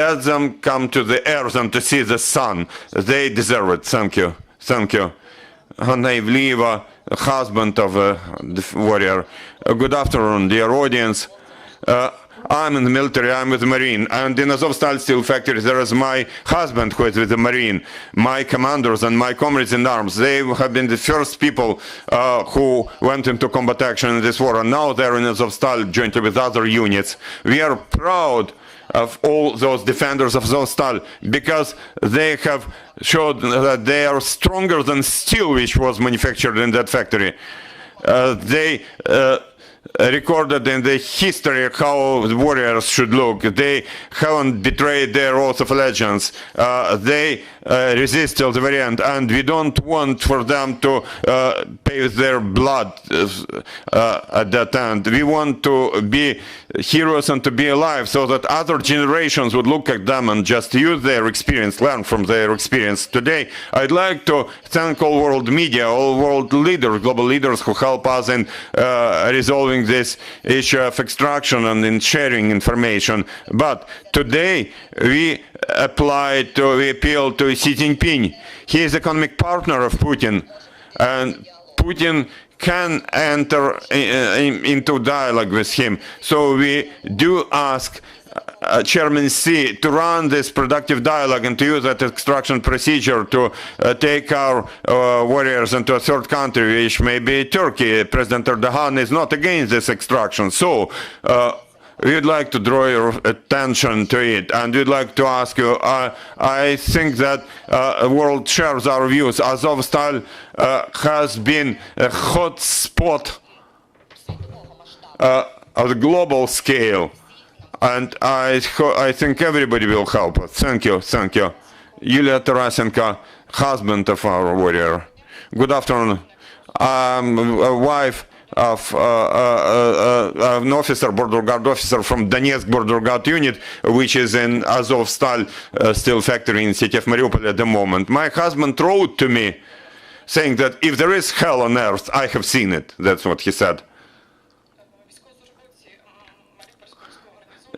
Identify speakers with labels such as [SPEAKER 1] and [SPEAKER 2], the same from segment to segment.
[SPEAKER 1] Let them come to the earth and to see the sun. They deserve it. Thank you. Thank you. Hanna Ivlieva, husband of a warrior. Good afternoon, dear audience. I'm in the military, I'm with the Marine, and in Azovstal steel factory there is my husband who is with the Marine, my commanders and my comrades in arms. They have been the first people who went into combat action in this war, and now they're in Azovstal jointly with other units. We are proud of all those defenders of Azovstal because they have showed that they are stronger than steel which was manufactured in that factory. They recorded in the history how the warriors should look. They haven't betrayed their oath of allegiance. They resist till the very end, and we don't want for them to pay with their blood at that end. We want to be heroes and to be alive so that other generations would look at them and just use their experience, learn from their experience. Today, I'd like to thank all world media, all world leaders, global leaders who help us in resolving this issue of extraction and in sharing information. But today, we appeal to Xi Jinping. He is economic partner of Putin, and Putin can enter into dialogue with him. So we do ask Chairman Xi to run this productive dialogue and to use that extraction procedure to take our warriors into a third country, which may be Turkey. President Erdogan is not against this extraction. So we'd like to draw your attention to it, and we'd like to ask you, I think that the world shares our views. Azovstal has been a hot spot of the global scale, and I think everybody will help us. Thank you, thank you. Yulia Tarasenko, husband of our warrior. Good afternoon. I'm a wife of an officer, border guard officer from Donetsk border guard unit, which is in Azovstal steel factory in the city of Mariupol at the moment. My husband wrote to me saying that if there is hell on earth, I have seen it. That's what he said.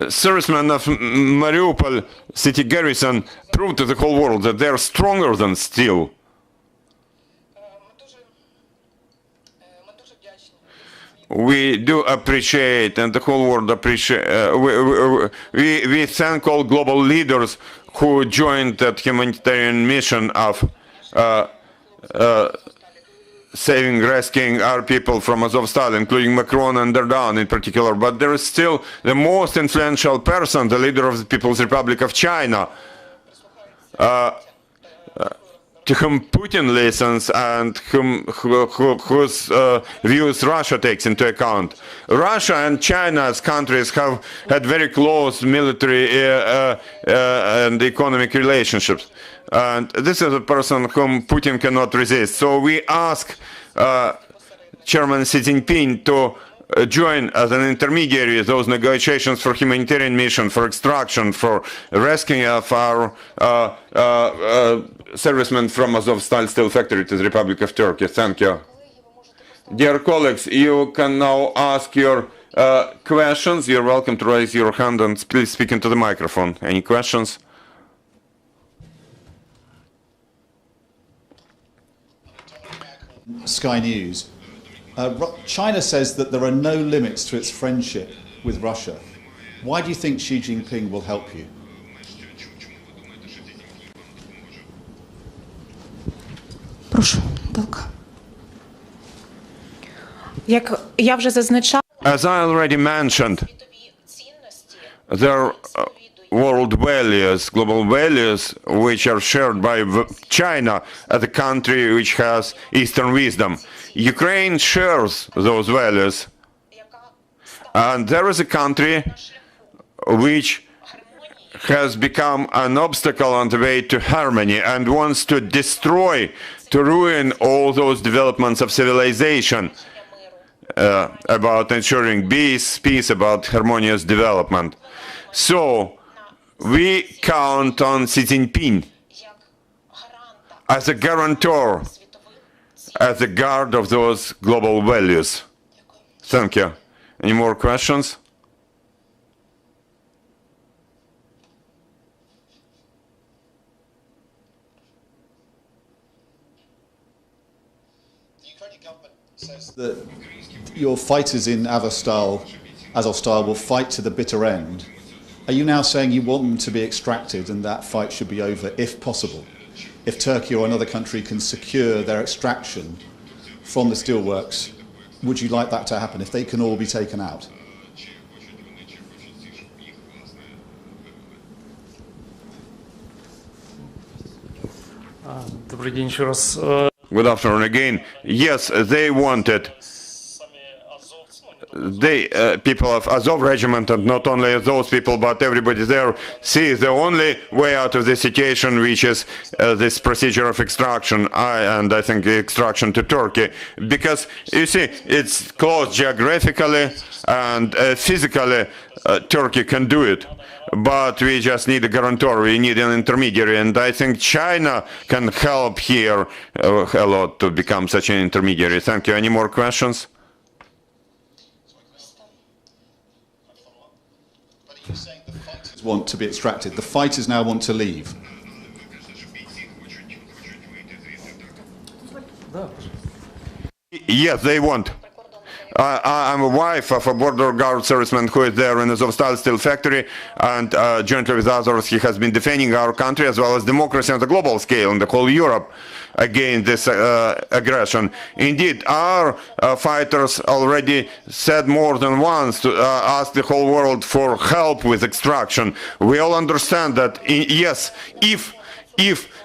[SPEAKER 1] Servicemen of Mariupol city garrison proved to the whole world that they are stronger than steel. We do appreciate, and the whole world appreciate, we thank all global leaders who joined that humanitarian mission of saving, rescuing our people from Azovstal, including Macron and Erdogan in particular. But there is still the most influential person, the leader of the People's Republic of China, to whom Putin listens and whose views Russia takes into account. Russia and China as countries have had very close military and economic relationships. And this is a person whom Putin cannot resist. So we ask Chairman Xi Jinping to join as an intermediary those negotiations for humanitarian mission, for extraction, for rescuing of our servicemen from Azovstal steel factory to the Republic of Turkey. Thank you. Dear colleagues, you can now ask your questions. You're welcome to raise your hand and please speak into the microphone. Any questions?
[SPEAKER 2] Sky News. China says that there are no limits to its friendship with Russia. Why do you think Xi Jinping will help you?
[SPEAKER 1] As I already mentioned, there are world values, global values, which are shared by China as a country which has Eastern wisdom. Ukraine shares those values. And there is a country which has become an obstacle on the way to harmony and wants to destroy, to ruin all those developments of civilization about ensuring peace, about harmonious development. So, we count on Xi Jinping as a guarantor, as a guard of those global values. Thank you. Any more questions?
[SPEAKER 2] That your fighters in Azovstal will fight to the bitter end. Are you now saying you want them to be extracted and that fight should be over if possible? If Turkey or another country can secure their extraction from the steelworks, would you like that to happen, if they can all be taken out?
[SPEAKER 3] Добрый день еще раз.
[SPEAKER 1] Good afternoon again. Yes, they wanted. They, people of Azov regiment, and not only those people, but everybody there, see the only way out of the situation, which is this procedure of extraction, and I think extraction to Turkey. Because, you see, it's close geographically and physically, Turkey can do it. But we just need a guarantor, we need an intermediary, and I think China can help here a lot to become such an intermediary. Thank you. Any more questions?
[SPEAKER 2] Want to be extracted. The fighters now want to leave.
[SPEAKER 1] Yes, they want. I'm a wife of a border guard serviceman who is there in the Azovstal steel factory, and jointly with others he has been defending our country as well as democracy on the global scale in the whole Europe against this aggression. Indeed, our fighters already said more than once to ask the whole world for help with extraction. We all understand that, yes, if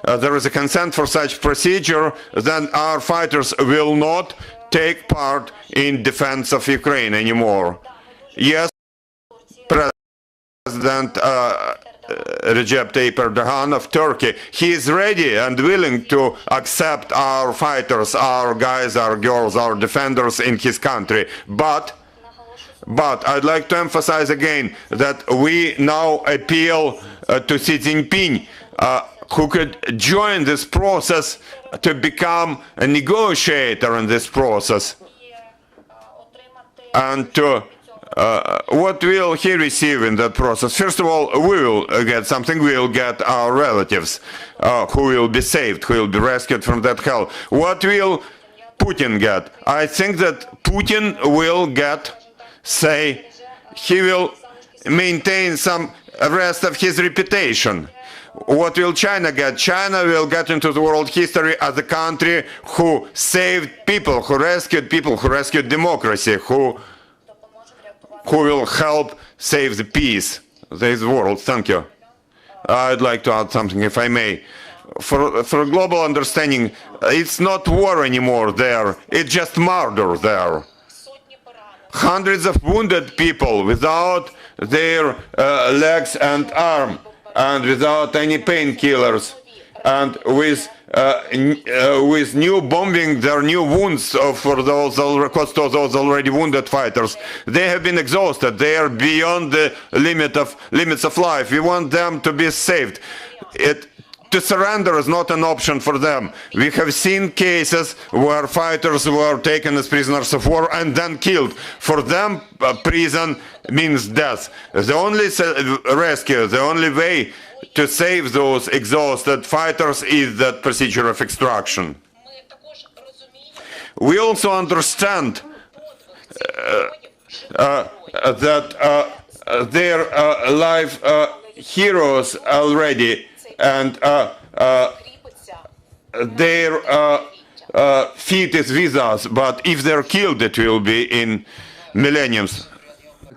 [SPEAKER 1] there is a consent for such procedure, then our fighters will not take part in defense of Ukraine anymore. Yes, President Recep Tayyip Erdogan of Turkey, he is ready and willing to accept our fighters, our guys, our girls, our defenders in his country. But I'd like to emphasize again that we now appeal to Xi Jinping, who could join this process to become a negotiator in this process. And to what will he receive in that process? First of all, we will get something. We will get our relatives who will be saved, who will be rescued from that hell. What will Putin get? I think that Putin will get, say, he will maintain some rest of his reputation. What will China get? China will get into the world history as a country who saved people, who rescued democracy, who will help save the peace of this world. Thank you. I'd like to add something, if I may. For a global understanding, it's not war anymore there, it's just murder there. Hundreds of wounded people without their legs and arms, and without any painkillers, and with new bombing, their new wounds for those already wounded fighters. They have been exhausted. They are beyond the limits of life. We want them to be saved. To surrender is not an option for them. We have seen cases where fighters were taken as prisoners of war and then killed. For them, prison means death. The only rescue, the only way to save those exhausted fighters is that procedure of extraction. We also understand that their life heroes already, and their feet is with us, but if they're killed, it will be in millenniums.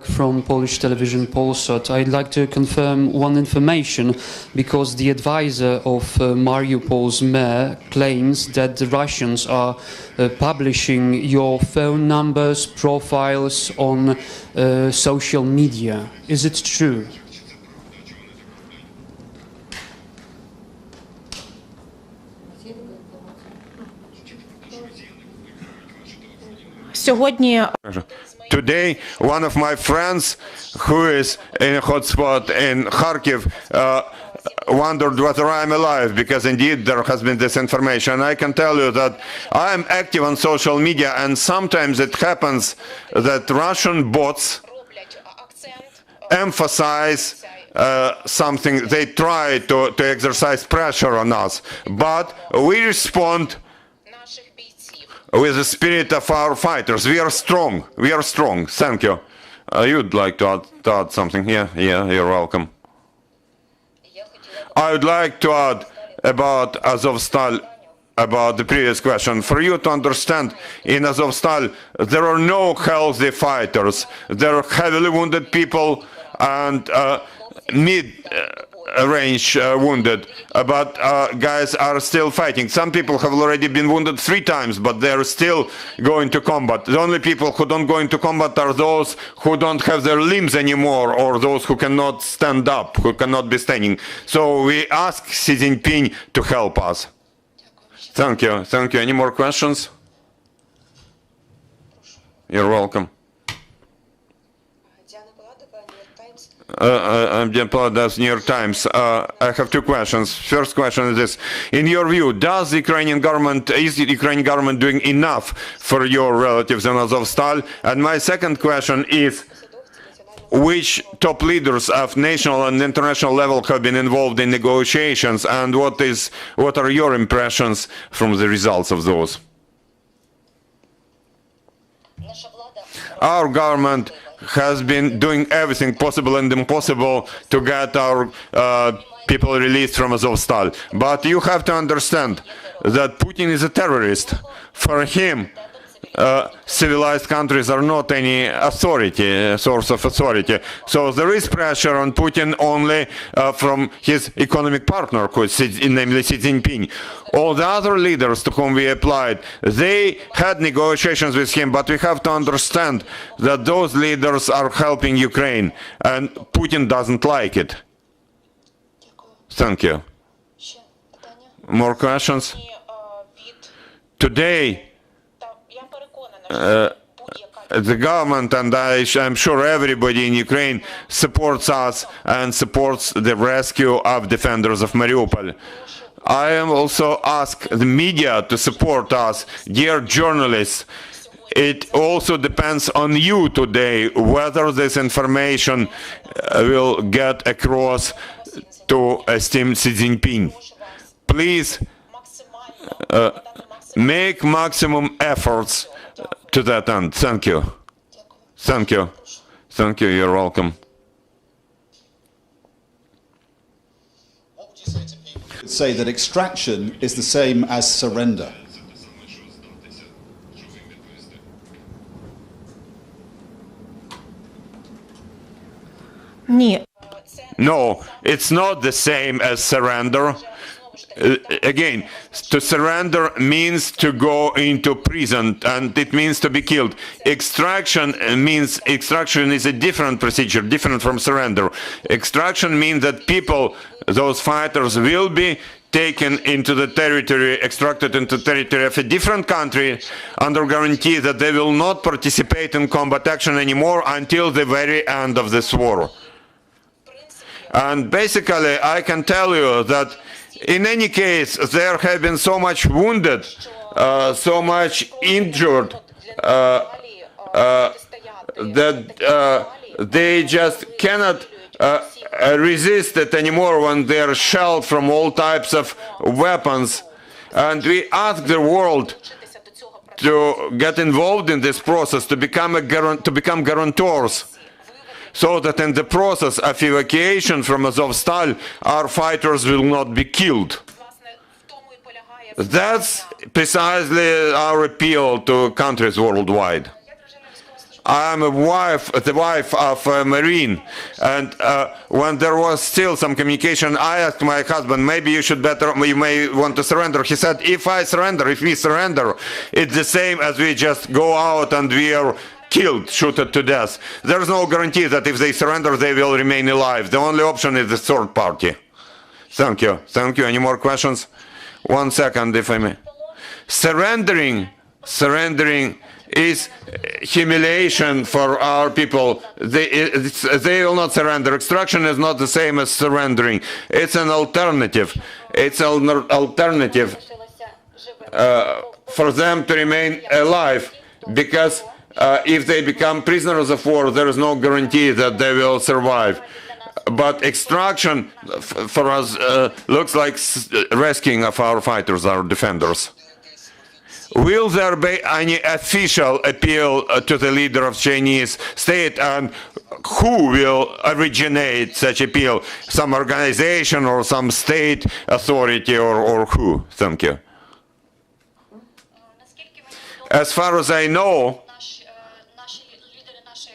[SPEAKER 4] From Polish television Polsat, I'd like to confirm one information, because the advisor of Mariupol's mayor claims that the Russians are publishing your phone numbers, profiles on social media. Is it true?
[SPEAKER 1] Today, one of my friends who is in a hotspot in Kharkiv wondered whether I'm alive, because indeed there has been this information. I can tell you that I am active on social media, and sometimes it happens that Russian bots emphasize something. They try to exercise pressure on us, but we respond with the spirit of our fighters. We are strong. We are strong. Thank you. You'd like to add something? Yeah, you're welcome. I would like to add about Azovstal, about the previous question. For you to understand, in Azovstal, there are no healthy fighters. There are heavily wounded people and mid-range wounded, but guys are still fighting. Some people have already been wounded 3 times, but they're still going to combat. The only people who don't go into combat are those who don't have their limbs anymore, or those who cannot stand up, who cannot be standing. So we ask Xi Jinping to help us. Thank you. Thank you. Any more questions? You're welcome. I'm Diana Palada, New York Times. I have 2 questions. First question is this: in your view, is the Ukrainian government doing enough for your relatives in Azovstal? And my second question is, which top leaders of national and international level have been involved in negotiations, and what are your impressions from the results of those? Our government has been doing everything possible and impossible to get our people released from Azovstal. But you have to understand that Putin is a terrorist. For him, civilized countries are not any authority, source of authority. So there is pressure on Putin only from his economic partner, namely Xi Jinping. All the other leaders to whom we applied, they had negotiations with him, but we have to understand that those leaders are helping Ukraine, and Putin doesn't like it. Thank you. More questions? Today, the government, and I'm sure everybody in Ukraine, supports us and supports the rescue of defenders of Mariupol. I am also asked the media to support us. Dear journalists, it also depends on you today whether this information will get across to esteemed Xi Jinping. Please make maximum efforts to that end. Thank you. Thank you. Thank you. You're welcome.
[SPEAKER 2] What would you say to people who say that extraction is the same as surrender?
[SPEAKER 1] No, it's not the same as surrender. Again, to surrender means to go into prison, and it means to be killed. Extraction is a different procedure, different from surrender. Extraction means that people, those fighters, will be taken into the territory, extracted into territory of a different country under guarantee that they will not participate in combat action anymore until the very end of this war. And basically, I can tell you that in any case, there have been so much wounded, so much injured, that they just cannot resist it anymore when they are shelled from all types of weapons. And we ask the world to get involved in this process, to become guarantors, so that in the process of evacuation from Azovstal, our fighters will not be killed. That's precisely our appeal to countries worldwide. I'm the wife of a Marine, and when there was still some communication, I asked my husband, maybe you may want to surrender. He said, if we surrender, it's the same as we just go out and we are killed, shooted to death. There's no guarantee that if they surrender, they will remain alive. The only option is the third party. Thank you. Thank you. Any more questions? 1 second, if I may. Surrendering is humiliation for our people. They will not surrender. Extraction is not the same as surrendering. It's an alternative. It's an alternative for them to remain alive, because if they become prisoners of war, there is no guarantee that they will survive. But extraction for us looks like rescuing of our fighters, our defenders. Will there be any official appeal to the leader of Chinese state, and who will originate such appeal? Some organization or some state authority or who? Thank you. As far as I know,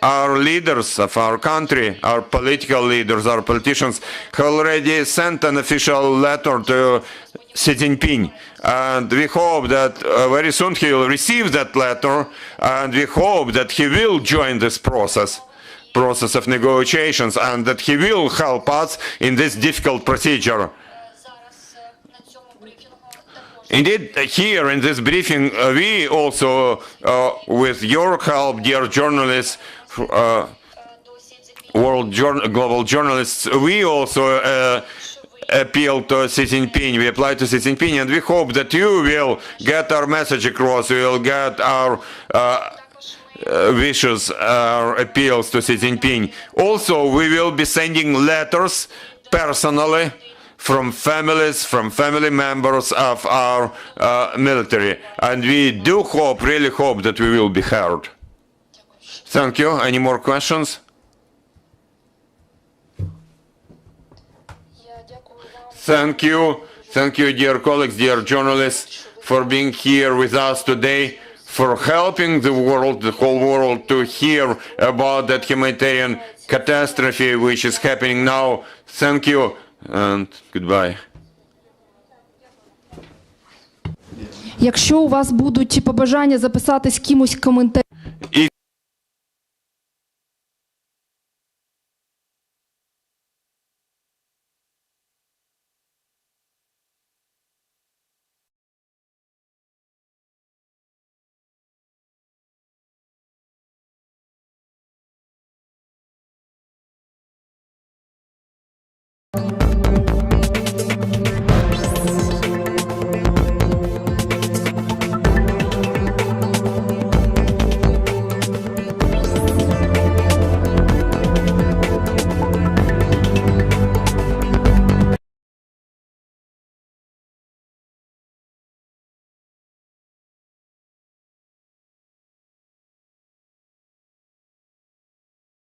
[SPEAKER 1] our leaders of our country, our political leaders, our politicians, have already sent an official letter to Xi Jinping. And we hope that very soon he will receive that letter, and we hope that he will join this process of negotiations, and that he will help us in this difficult procedure. Indeed, here in this briefing, we also, with your help, dear journalists, global journalists, we also appeal to Xi Jinping, we apply to Xi Jinping, and we hope that you will get our message across, you will get our wishes, our appeals to Xi Jinping. Also, we will be sending letters personally from families, from family members of our military, and we do hope, really hope, that we will be heard. Thank you. Any more questions? Thank you. Thank you, dear colleagues, dear journalists, for being here with us today, for helping the world, the whole world, to hear about that humanitarian catastrophe which is happening now. Thank you and goodbye.
[SPEAKER 3] Якщо у вас будуть побажання записатись кимось коментарі,